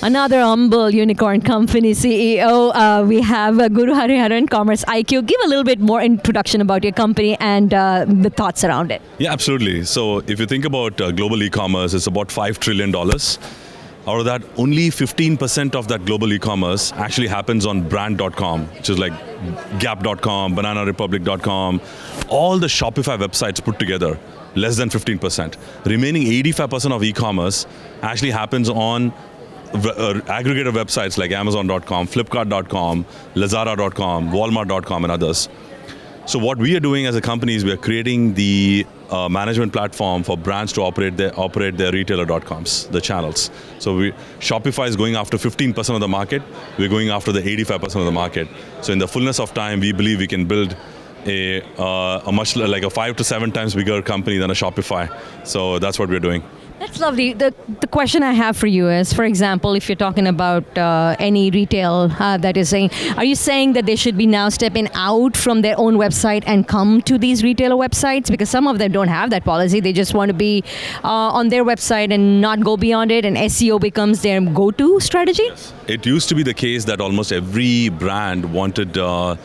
Another humble unicorn company CEO. We have Guru Hariharan, CommerceIQ. Give a little bit more introduction about your company and the thoughts around it. Yeah, absolutely. So if you think about global e-commerce, it's about $5 trillion. Out of that, only 15% of that global e-commerce actually happens on brand.com, which is like gap.com, bananarepublic.com, all the Shopify websites put together, less than 15%. Remaining 85% of e-commerce actually happens on aggregator websites like amazon.com, flipkart.com, lazada.com, walmart.com, and others. So what we are doing as a company is we are creating the management platform for brands to operate their retailer.coms, the channels. So Shopify is going after 15% of the market. We're going after the 85% of the market. So in the fullness of time, we believe we can build a much like a 5 to 7 times bigger company than a Shopify. So that's what we're doing. That's lovely. The question I have for you is, for example, if you're talking about any retail that is saying, are you saying that they should be now stepping out from their own website and come to these retailer websites? Because some of them don't have that policy. They just want to be on their website and not go beyond it, and SEO becomes their go-to strategy? Yes. It used to be the case that almost every brand wanted to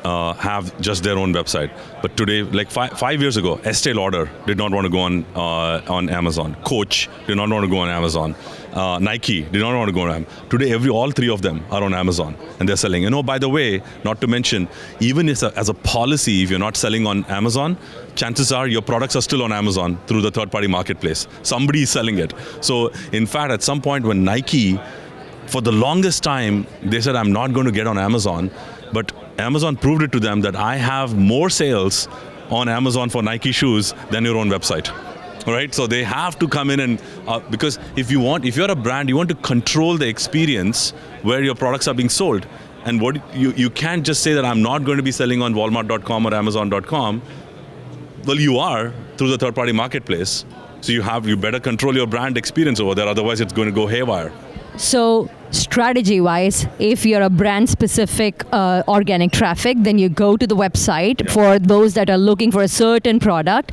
have just their own website. But today, like five years ago, Estee Lauder did not want to go on Amazon. Coach did not want to go on Amazon. Nike did not want to go on Amazon. Today, all three of them are on Amazon and they're selling. You know, by the way, not to mention, even as a policy, if you're not selling on Amazon, chances are your products are still on Amazon through the third-party marketplace. Somebody is selling it. So, in fact, at some point when Nike, for the longest time, they said, I'm not going to get on Amazon, but Amazon proved it to them that I have more sales on Amazon for Nike shoes than your own website. Right? So they have to come in and, because if you're a brand, you want to control the experience where your products are being sold. And you can't just say that I'm not going to be selling on walmart.com or amazon.com. Well, you are through the third-party marketplace. So you better control your brand experience over there, otherwise it's going to go haywire. So strategy-wise, if you're a brand-specific organic traffic, then you go to the website. Yeah. For those that are looking for a certain product,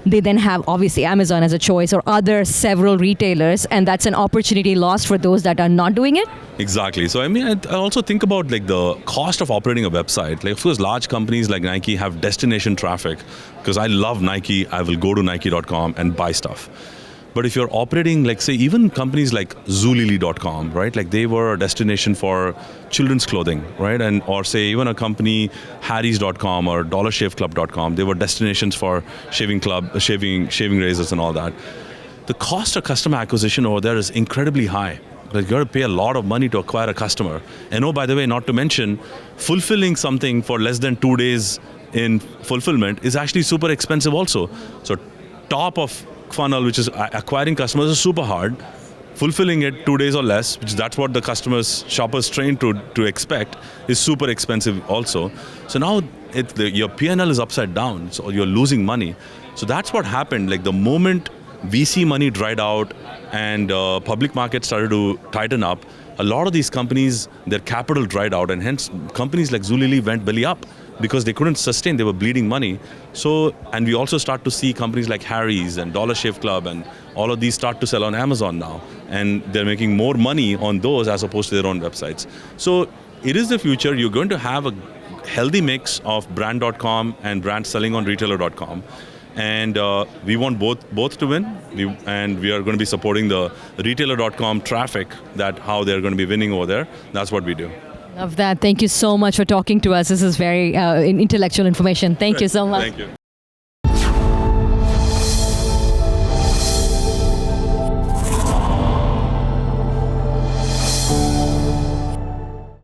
they then have obviously Amazon as a choice or other several retailers, and that's an opportunity lost for those that are not doing it? Exactly. So I mean, I also think about like the cost of operating a website. Like of course, large companies like Nike have destination traffic. Because I love Nike, I will go to Nike.com and buy stuff. But if you're operating, like say, even companies like Zulily.com, right? Like they were a destination for children's clothing, right? And or say even a company, Harrys.com or DollarShaveClub.com, they were destinations for shaving razors and all that. The cost of customer acquisition over there is incredibly high. Like you got to pay a lot of money to acquire a customer. And oh, by the way, not to mention, fulfilling something for less than 2 days in fulfillment is actually super expensive also. So top of funnel, which is acquiring customers, is super hard. Fulfilling it 2 days or less, which that's what the shoppers trained to expect, is super expensive also. So now your P&L is upside down, so you're losing money. So that's what happened. Like the moment VC money dried out and public markets started to tighten up, a lot of these companies, their capital dried out, and hence companies like Zulily went belly up because they couldn't sustain, they were bleeding money. So, and we also start to see companies like Harry's and Dollar Shave Club and all of these start to sell on Amazon now. And they're making more money on those as opposed to their own websites. So it is the future. You're going to have a healthy mix of brand.com and brand selling on retailer.com. And we want both to win, and we are going to be supporting the retailer.com traffic, that how they're going to be winning over there. That's what we do. Love that. Thank you so much for talking to us. This is very intellectual information. Thank you so much. Thank you.